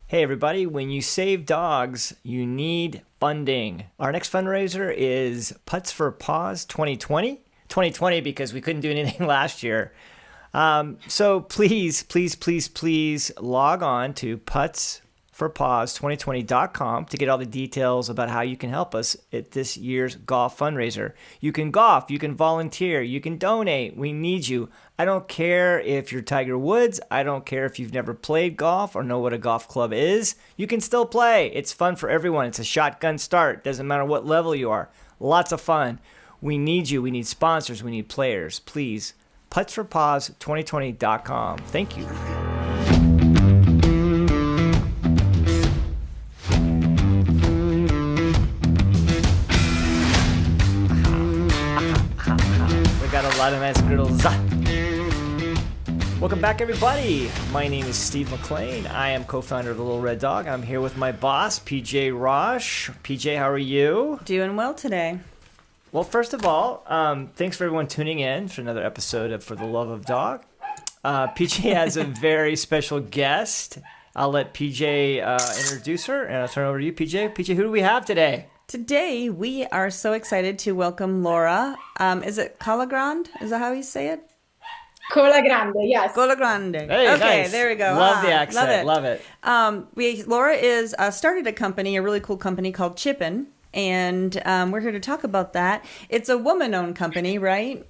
Hey everybody, when you save dogs, you need funding. Our next fundraiser is Putts for Paws 2020. 2020 because we couldn't do anything last year. So please log on to puttsforpaws2020.com to get all the details about how you can help us at this year's golf fundraiser. You can golf, you can volunteer, you can donate. We need you. I don't care if you're Tiger Woods. I don't care if you've never played golf or know what a golf club is. You can still play. It's fun for everyone. It's a shotgun start. Doesn't matter what level you are. Lots of fun. We need you. We need sponsors. We need players. Please, puttsforpaws2020.com. Thank you. We got a lot of nice griddles. Welcome back, everybody. My name is Steve McLean. I am co-founder of The Little Red Dog. I'm here with my boss, PJ Rosh. PJ, how are you? Doing well today. Well, first of all, thanks for everyone tuning in for another episode of For the Love of Dog. PJ has a very special guest. I'll let PJ introduce her, and I'll turn it over to you, PJ. PJ, who do we have today? Today, we are so excited to welcome Laura. Is it Colagrande? Is that how you say it? Cola Grande, yes. Cola Grande. Hey, okay, nice. There we go. Love the accent. Love it. Laura is started a company, a really cool company called Chippin', and we're here to talk about that. It's a woman-owned company, right?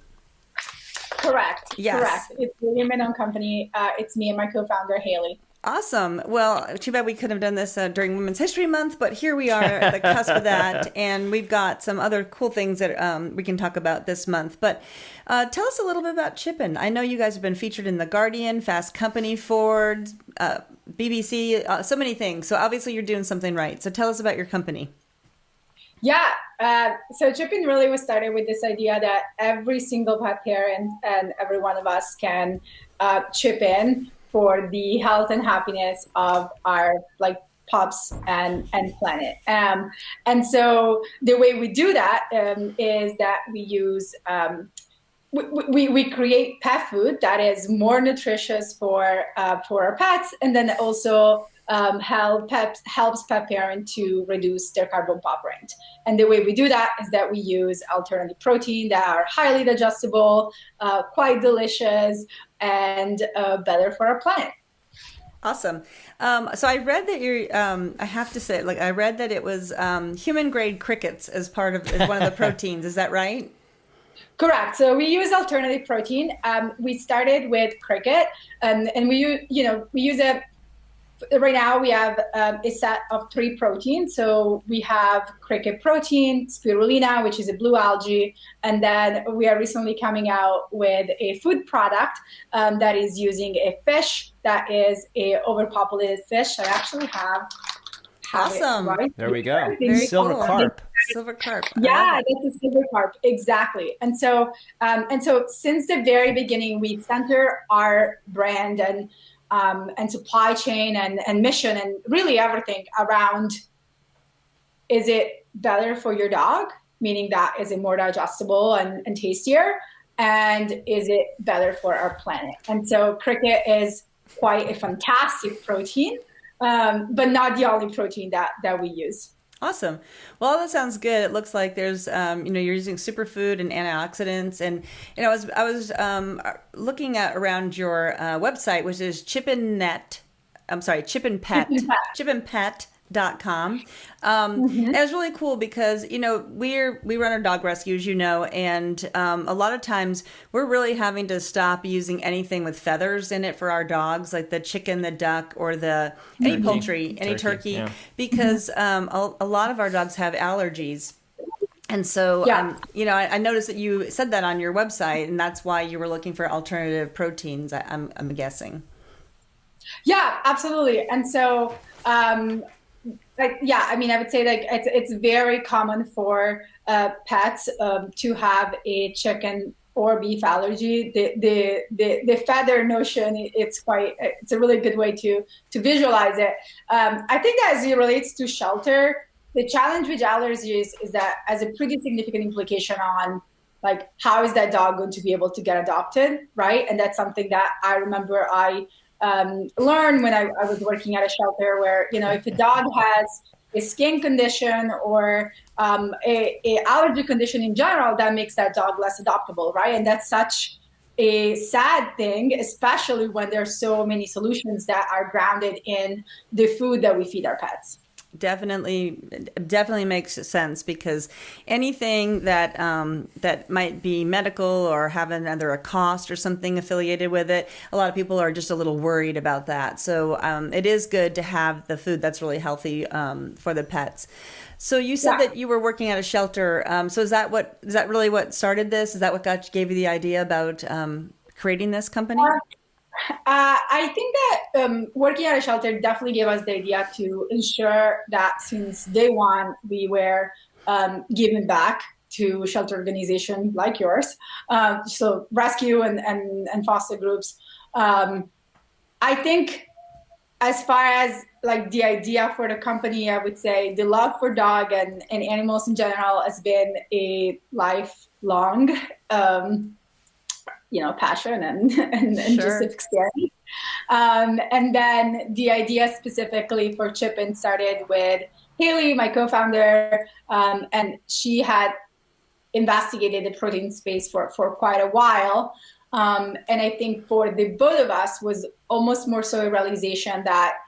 Correct. Yes. Correct. It's a women-owned company. It's me and my co-founder, Haley. Awesome. Well, too bad we couldn't have done this during Women's History Month, but here we are at the cusp of that, and we've got some other cool things that we can talk about this month. But tell us a little bit about Chippin'. I know you guys have been featured in The Guardian, Fast Company, Ford, BBC, so many things. So obviously you're doing something right. So tell us about your company. Yeah. So Chippin' really was started with this idea that every single pet parent and every one of us can chip in for the health and happiness of our pups and planet. And so the way we do that is that we use we create pet food that is more nutritious for our pets, and then also helps pet parent to reduce their carbon footprint. And the way we do that is that we use alternative protein that are highly digestible, quite delicious, and better for our planet. Awesome. So I read that I have to say, I read that it was human grade crickets as one of the proteins. Is that right? Correct. So we use alternative protein. We started with cricket, and we use it. Right now we have a set of 3 proteins. So we have cricket protein, spirulina, which is a blue algae, and then we are recently coming out with a food product that is using a fish that is a overpopulated fish. I actually have awesome. It right there we go. Very Silver cool. carp. Silver carp. Yeah, that's a silver carp. Exactly. And so since the very beginning, we center our brand and supply chain and mission and really everything around, is it better for your dog? Meaning that is it more digestible and tastier? And is it better for our planet? And so cricket is quite a fantastic protein, but not the only protein that we use. Awesome. Well, that sounds good. It looks like there's, you're using superfood and antioxidants. And, I was looking at around your website, which is Chippinpet, chippinpet.com. And it was really cool because, we run our dog rescues, and a lot of times we're really having to stop using anything with feathers in it for our dogs, like the chicken, the duck, or any poultry, any turkey, yeah. Because a lot of our dogs have allergies. And so, yeah. I noticed that you said that on your website, and that's why you were looking for alternative proteins, I'm guessing. Yeah, absolutely. And so, I would say it's very common for pets to have a chicken or beef allergy. The feather notion, it's a really good way to visualize it. I think that as it relates to shelter, the challenge with allergies is that has a pretty significant implication on how is that dog going to be able to get adopted, right? And that's something that I remember I learn when I was working at a shelter where, if a dog has a skin condition or a allergy condition in general, that makes that dog less adoptable, right? And that's such a sad thing, especially when there's so many solutions that are grounded in the food that we feed our pets. Definitely makes sense, because anything that that might be medical or have another a cost or something affiliated with it, a lot of people are just a little worried about that. So it is good to have the food that's really healthy for the pets. So you said that you were working at a shelter. So is that really what started this? Is that what gave you the idea about creating this company? I think that working at a shelter definitely gave us the idea to ensure that since day one, we were giving back to shelter organizations like yours, so rescue and foster groups. I think as far as like the idea for the company, I would say the love for dog and animals in general has been a lifelong passion and Sure. just experience. And then the idea specifically for Chipin started with Haley, my co-founder, and she had investigated the protein space for quite a while. And I think for the both of us was almost more so a realization that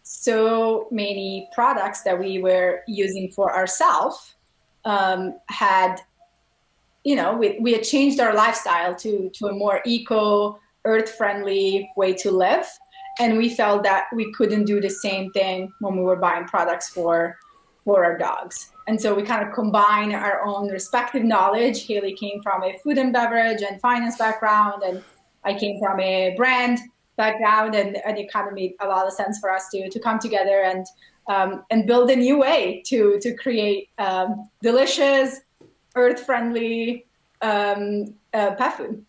so many products that we were using for ourselves had, we had changed our lifestyle to a more eco, earth-friendly way to live. And we felt that we couldn't do the same thing when we were buying products for our dogs. And so we kind of combine our own respective knowledge. Haley came from a food and beverage and finance background, and I came from a brand background, and it kind of made a lot of sense for us to come together and build a new way to create delicious, earth-friendly pet food.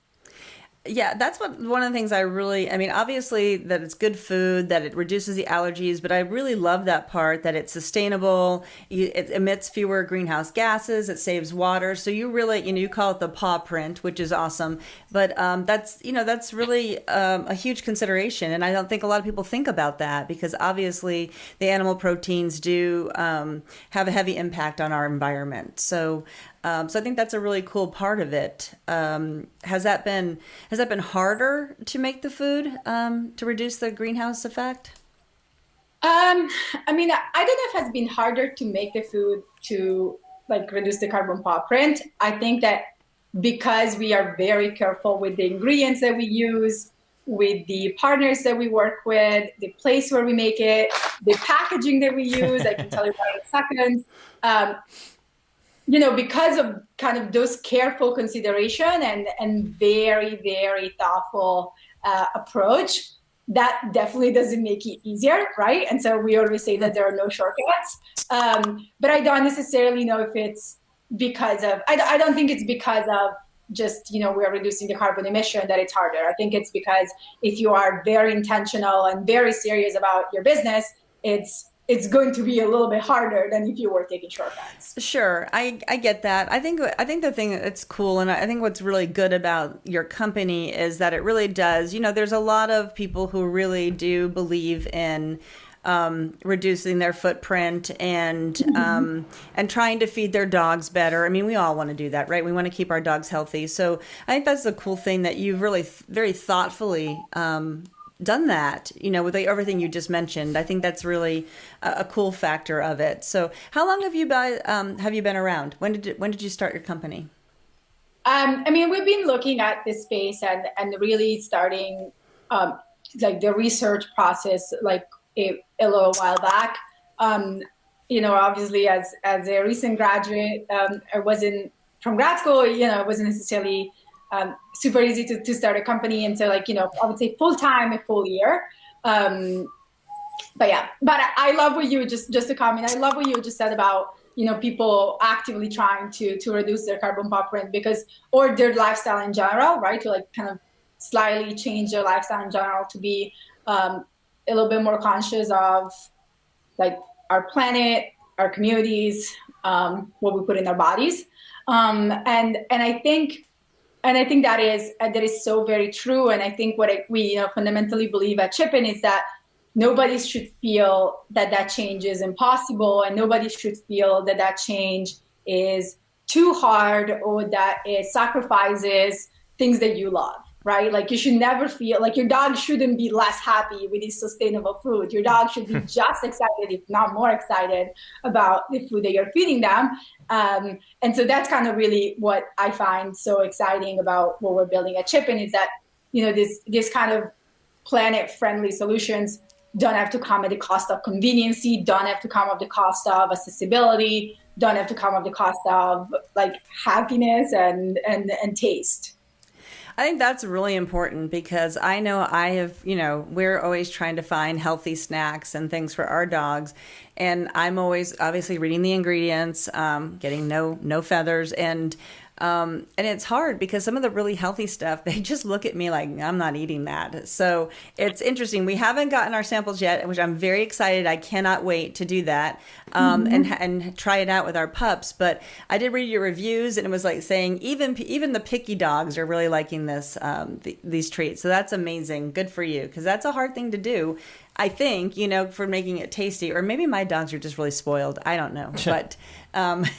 Yeah, that's one of the things obviously that it's good food, that it reduces the allergies, but I really love that part that it's sustainable, it emits fewer greenhouse gases, it saves water. So you really, you call it the paw print, which is awesome. But that's really a huge consideration. And I don't think a lot of people think about that, because obviously the animal proteins do have a heavy impact on our environment. So I think that's a really cool part of it. Has that been harder to make the food to reduce the greenhouse effect? I don't know if it's been harder to make the food to like reduce the carbon footprint. I think that because we are very careful with the ingredients that we use, with the partners that we work with, the place where we make it, the packaging that we use, I can tell you about in a second. Because of kind of those careful consideration and very, very thoughtful approach, that definitely doesn't make it easier, right? And so we always say that there are no shortcuts. But I don't necessarily know if it's because of, I don't think it's because of just, we are reducing the carbon emission that it's harder. I think it's because if you are very intentional and very serious about your business, it's going to be a little bit harder than if you were taking shortcuts. Sure, I get that. I think the thing that's cool, and I think what's really good about your company is that it really does. There's a lot of people who really do believe in reducing their footprint and trying to feed their dogs better. I mean, we all want to do that, right? We want to keep our dogs healthy. So I think that's the cool thing, that you've really very thoughtfully done that, with everything you just mentioned. I think that's really a cool factor of it. So how long have you been around? When did you start your company? We've been looking at this space and really starting like the research process like a little while back. Obviously as a recent graduate, I wasn't from grad school, it wasn't necessarily super easy to start a company. And so I would say full-time, a full year. But I love what you just to comment. I love what you just said about, people actively trying to reduce their carbon footprint or their lifestyle in general, right? To like kind of slightly change their lifestyle in general to be a little bit more conscious of like our planet, our communities, what we put in our bodies. And I think And I think that is so very true. And I think what we fundamentally believe at Chipin is that nobody should feel that change is impossible, and nobody should feel that change is too hard or that it sacrifices things that you love, right? Like you should never feel like your dog shouldn't be less happy with this sustainable food. Your dog should be just excited, if not more excited, about the food that you're feeding them. And so that's kind of really what I find so exciting about what we're building at Chipin is that, this kind of planet-friendly solutions don't have to come at the cost of conveniency, don't have to come at the cost of accessibility, don't have to come at the cost of like happiness and taste. I think that's really important because I know we're always trying to find healthy snacks and things for our dogs. And I'm always obviously reading the ingredients, getting no feathers. And it's hard because some of the really healthy stuff, they just look at me like, I'm not eating that. So it's interesting. We haven't gotten our samples yet, which I'm very excited. I cannot wait to do that and try it out with our pups. But I did read your reviews, and it was like saying even the picky dogs are really liking this these treats. So that's amazing. Good for you, because that's a hard thing to do. I think, for making it tasty, or maybe my dogs are just really spoiled. I don't know. But anyway.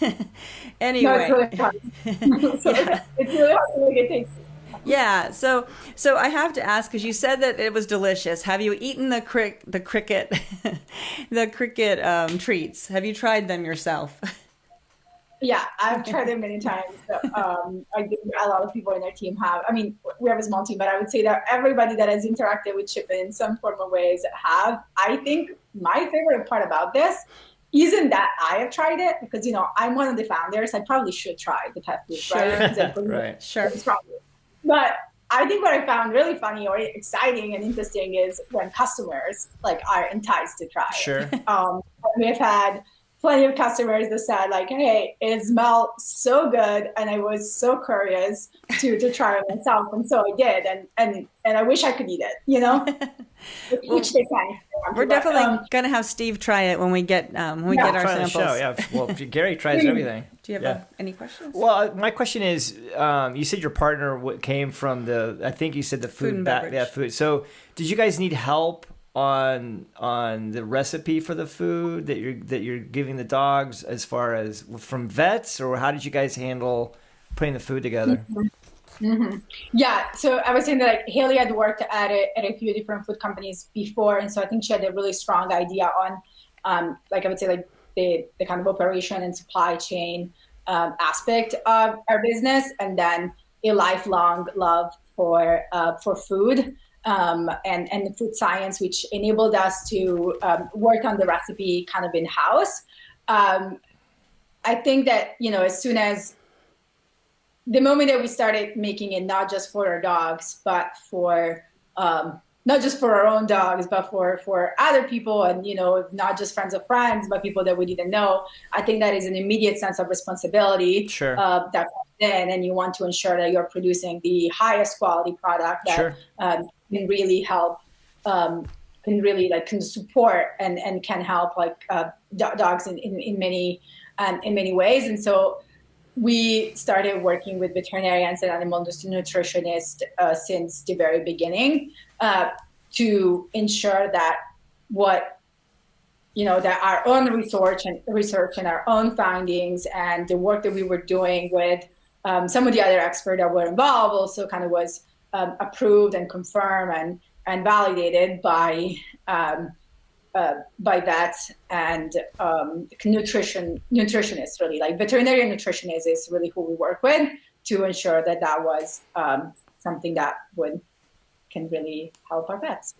No, it's really hard. It's really hard to make it tasty. Yeah. So I have to ask, because you said that it was delicious. Have you eaten the cricket treats? Have you tried them yourself? Yeah, I've tried it many times. I think a lot of people in our team have. I mean, we have a small team, but I would say that everybody that has interacted with Chipin in some form or ways have. I think my favorite part about this isn't that I have tried it, because, I'm one of the founders. I probably should try the pet food, right? Right. Sure. But I think what I found really funny or exciting and interesting is when customers are enticed to try Sure. it. We've had plenty of customers that said hey, it smelled so good, and I was so curious to try it myself, and so I did, and I wish I could eat it, which they can. We're definitely gonna have Steve try it when we get our samples. Show, yeah. Well, Gary tries everything. Do you have any questions? Well, my question is, you said your partner came from I think you said the food and beverage. food. So did you guys need help on the recipe for the food that you're giving the dogs, as far as from vets, or how did you guys handle putting the food together? Mm-hmm. Yeah, so I was saying that Haley had worked at a few different food companies before, and so I think she had a really strong idea on, I would say the kind of operation and supply chain aspect of our business, and then a lifelong love for food. And the food science, which enabled us to work on the recipe kind of in-house. I think that, as soon as the moment that we started making it not just for our dogs, but for not just for our own dogs, but for other people, and not just friends of friends, but people that we didn't know, I think that is an immediate sense of responsibility. Sure. That comes in, and you want to ensure that you're producing the highest quality product that Sure. Can really help, can support and can help dogs in many ways. And so we started working with veterinarians and animal nutritionists since the very beginning to ensure that that our own research and our own findings and the work that we were doing with some of the other experts that were involved also kind of was approved and confirmed and validated by vets and nutritionists, really. Veterinary nutritionists is really who we work with to ensure that was something that can really help our pets.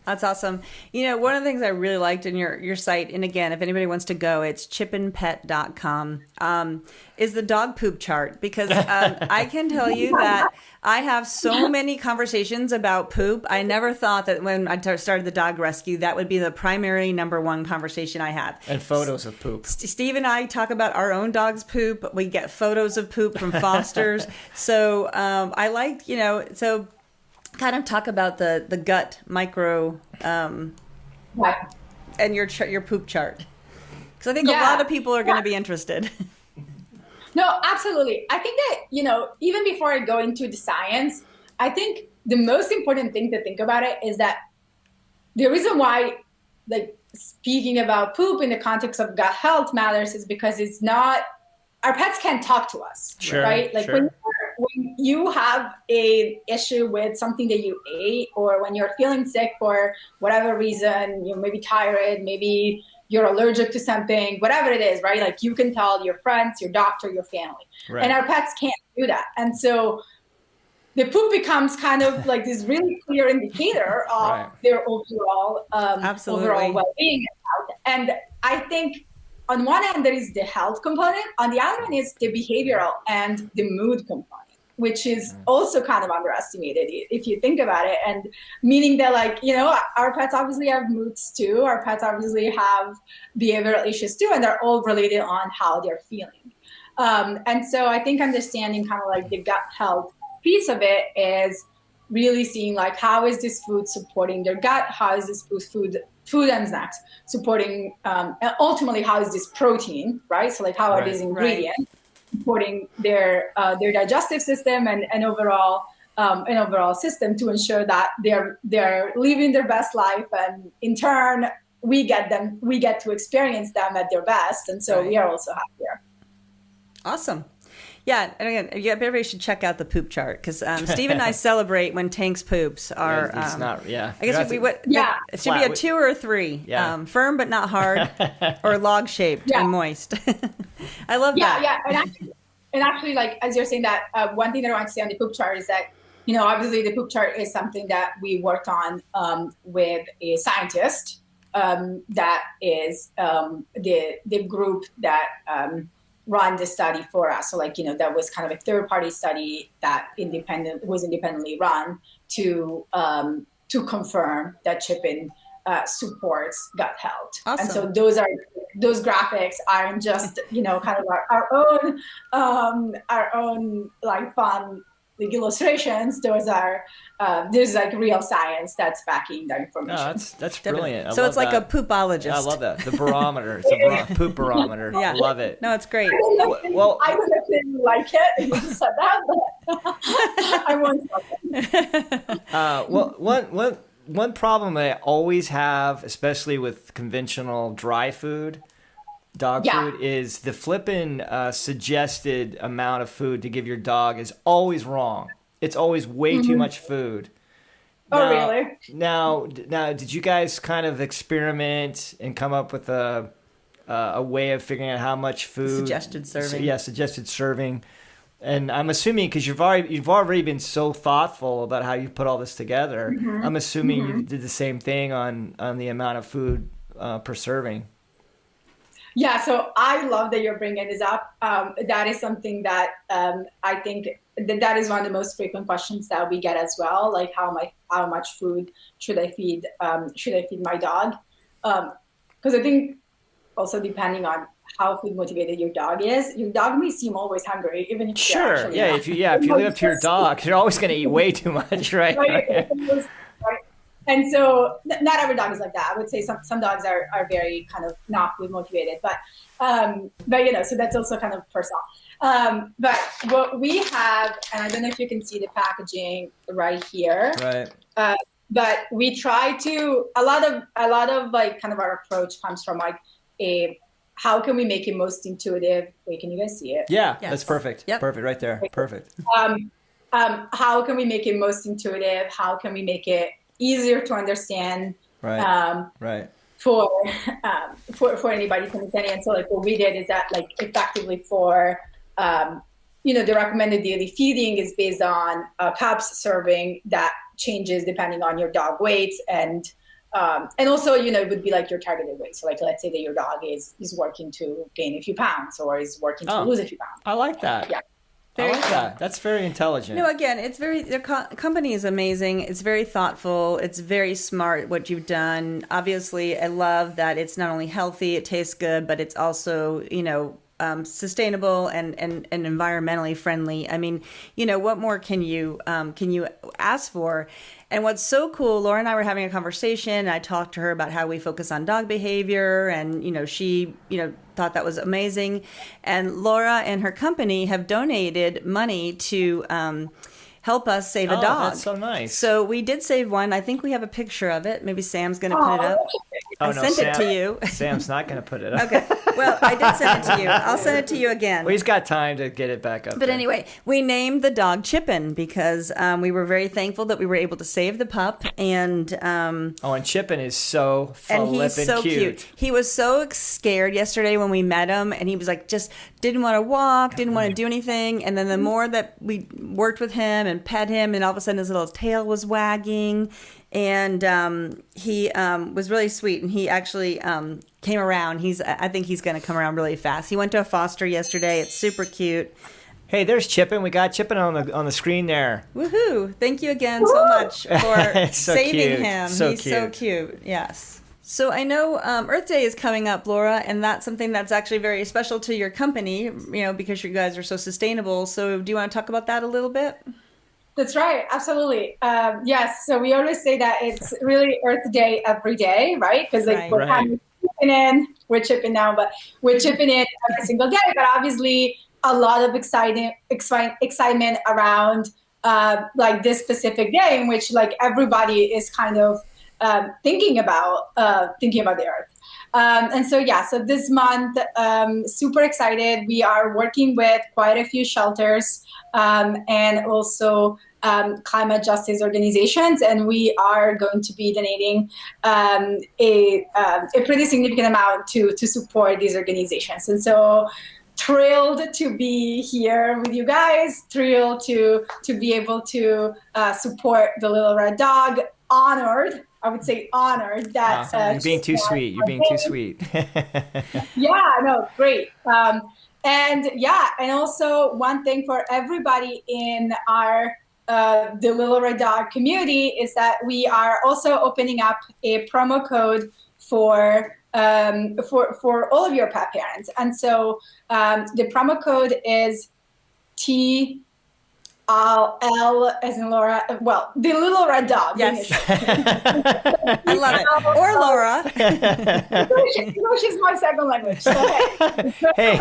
That's awesome. One of the things I really liked in your site, and again, if anybody wants to go, it's chipinpet.com, is the dog poop chart, because I can tell you that I have so many conversations about poop. I never thought that when I started the dog rescue, that would be the primary number one conversation I had. And photos of poop. Steve and I talk about our own dog's poop. We get photos of poop from fosters. So I liked, so kind of talk about the gut micro and your poop chart, because I think a lot of people are going to be interested. No, absolutely. I think that, even before I go into the science, I think the most important thing to think about it is that the reason why, like, speaking about poop in the context of gut health matters is because it's not, our pets can't talk to us, Sure, right? Like sure. when you have a issue with something that you ate, or when you're feeling sick for whatever reason, you may be tired, maybe you're allergic to something, whatever it is, right? Like you can tell your friends, your doctor, your family, Right. and our pets can't do that. And so the poop becomes kind of like this really clear indicator of Right. their overall Absolutely. overall well-being and health. And I think on one end there is the health component, on the other end is the behavioral and the mood component, which is also kind of underestimated if you think about it. And meaning that, like, our pets obviously have moods too, our pets obviously have behavioral issues too, and they're all related on how they're feeling. And so I think understanding kind of like the gut health piece of it is really seeing like, how is this food supporting their gut? How is this food and snacks supporting, and ultimately, how is this protein, right? So like, how are these ingredients supporting their digestive system and overall system to ensure that they're living their best life, and in turn we get to experience them at their best, and so we are also happier. Awesome. Yeah, and again, everybody should check out the poop chart, because Steve and I celebrate when Tanks poops are. It's not. Yeah. I guess it should be a 2 or a 3. Yeah. Firm but not hard, or log shaped and moist. I love that. Yeah, and actually, like as you're saying that, one thing that I want to say on the poop chart is that, obviously the poop chart is something that we worked on with a scientist that is the group that run the study for us. So like, that was kind of a third-party study that was independently run to confirm that Chip-In supports gut health. Awesome. And so those graphics aren't just, kind of our own like fun like illustrations. Those are there's like real science that's backing that information. No, that's brilliant. So it's like a poopologist. Yeah, I love that. The barometer. It's a poop barometer. Yeah. I love it. No, it's great. Well, I don't actually like it. You said that, but I won't stop it. One problem I always have, especially with conventional dry food, dog food, is the flippin' suggested amount of food to give your dog is always wrong. It's always way too much food. Really? Now, did you guys kind of experiment and come up with a way of figuring out how much food? Suggested serving. Yeah, suggested serving. And I'm assuming, because you've already been so thoughtful about how you put all this together, I'm assuming you did the same thing on the amount of food per serving. Yeah, so I love that you're bringing this up. That is something that I think that is one of the most frequent questions that we get as well. Like, how much food should I feed my dog? Because I think also, depending on how food motivated your dog may seem always hungry, even if sure, if you leave it to your dog, you're always going to eat way too much, right? Right. And so not every dog is like that. I would say some dogs are very kind of not food motivated, but so that's also kind of personal. But what we have, and I don't know if you can see the packaging right here. Right. But we try to, a lot of like kind of our approach comes from like how can we make it most intuitive? Wait, can you guys see it? Yeah, yes. That's perfect. Yep. Perfect right there. Perfect. How can we make it most intuitive? How can we make it easier to understand? Right. Right. For anybody to understand. And so like what we did is that like effectively for the recommended daily feeding is based on cups serving that changes depending on your dog weight and also it would be like your targeted weight. So like let's say that your dog is working to gain a few pounds or is working to lose a few pounds. I like that. Yeah. I like that. That's very intelligent. No, again, it's their company is amazing. It's very thoughtful. It's very smart what you've done. Obviously, I love that it's not only healthy, it tastes good, but it's also, sustainable and environmentally friendly. I mean, what more can you ask for? And what's so cool, Laura and I were having a conversation, and I talked to her about how we focus on dog behavior, and she thought that was amazing. And Laura and her company have donated money to help us save a dog. That's so nice. So we did save one. I think we have a picture of it. Maybe Sam's going to put it up. I sent it to you. Sam's not going to put it up. Okay. Well, I did send it to you. I'll send it to you again. Well, he's got time to get it back up. But anyway, we named the dog Chippen because we were very thankful that we were able to save the pup. And and Chippen is so and he's so cute. He was so scared yesterday when we met him, and he was like, just didn't want to walk, didn't want to do anything. And then the more that we worked with him and pet him, and all of a sudden his little tail was wagging. And he was really sweet, and he actually came around. I think he's going to come around really fast. He went to a foster yesterday. It's super cute. Hey, there's Chippen. We got Chippen on the screen there. Woohoo! Thank you again so much for so saving cute. him. So He's cute. so cute. Yes. So I know Earth Day is coming up, Laura, and that's something that's actually very special to your company, because you guys are so sustainable. So do you want to talk about that a little bit? That's right. Absolutely. Yes. So we always say that it's really Earth Day every day, right? Because we're kind of chipping in. We're chipping now, but we're chipping in every single day. But obviously, a lot of excitement around this specific day in which everybody is kind of thinking about the Earth. So this month, super excited. We are working with quite a few shelters and also climate justice organizations, and we are going to be donating a pretty significant amount to support these organizations. And so thrilled to be here with you guys, thrilled to be able to support the Little Red Dog, honored. I would say honored that you're being too sweet. You're being too sweet. Yeah, no, great. And also one thing for everybody in our the Little Red Dog community is that we are also opening up a promo code for all of your pet parents. And so the promo code is L as in Laura. Well, the Little Red Dog. Yes. I love it. Or Laura. English is my second language. So hey,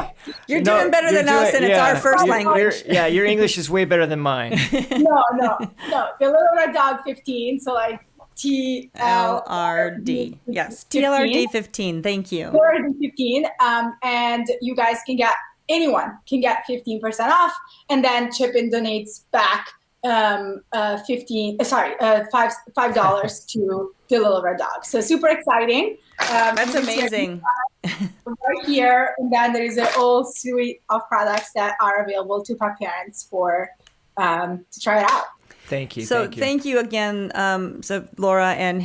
you're doing better than us, and it's our first language. Your English is way better than mine. No. The Little Red Dog 15. So TLRD. Yes, TLRD 15. Thank you. TLRD 15. And you guys anyone can get 15% off, and then Chippen donates back $5 to the Little Red Dog. So super exciting. That's amazing. Right here, and then there is a whole suite of products that are available to pet parents to try it out. Thank you. So thank you again, Laura and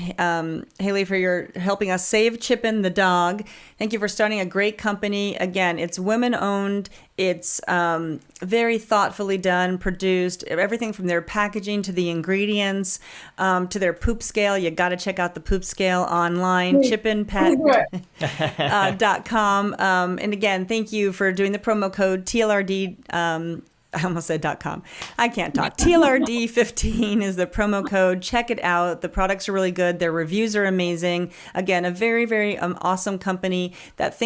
Haley, for your helping us save Chippen the dog. Thank you for starting a great company. Again, it's women-owned. It's very thoughtfully done, produced, everything from their packaging to the ingredients to their poop scale. You got to check out the poop scale online, chippenpet.com. And again, thank you for doing the promo code TLRD. I almost said .com. I can't talk. TLRD15 is the promo code. Check it out. The products are really good. Their reviews are amazing. Again, a very, very awesome company that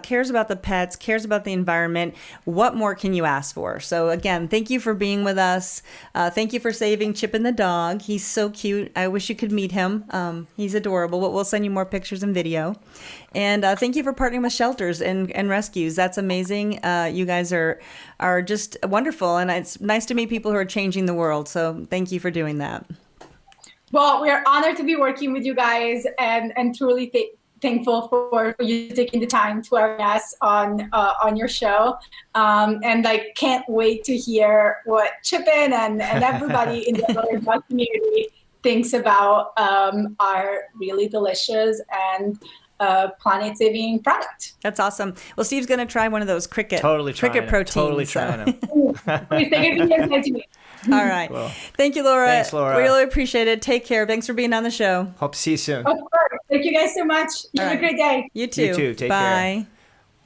cares about the pets, cares about the environment. What more can you ask for? So again, thank you for being with us. Thank you for saving Chippen the dog. He's so cute. I wish you could meet him. He's adorable, but we'll send you more pictures and video. And thank you for partnering with shelters and rescues. That's amazing. You guys are just wonderful, and it's nice to meet people who are changing the world. So thank you for doing that. Well, we are honored to be working with you guys, and truly thankful for you taking the time to have us on your show. And I can't wait to hear what Chippen and everybody in the Little Dog community thinks about our really delicious and planet-saving product. That's awesome. Well, Steve's going to try one of those cricket proteins. Totally trying them. Please take it to me. All right. Well, thank you, Laura. Thanks, Laura. We really appreciate it. Take care. Thanks for being on the show. Hope to see you soon. Of course. Thank you guys so much. Have a great day. You too. You too. Take Bye.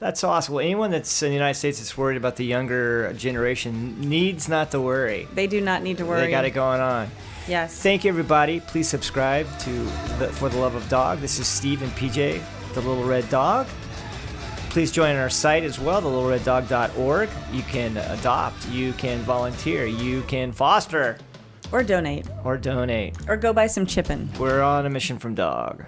care. That's awesome. Well, anyone that's in the United States that's worried about the younger generation needs not to worry. They do not need to worry. They got it going on. Yes. Thank you, everybody. Please subscribe to For the Love of Dog. This is Steve and PJ, the Little Red Dog. Please join our site as well, thelittlereddog.org. You can adopt, you can volunteer, you can foster. Or donate. Or donate. Or go buy some chippin'. We're on a mission from dog.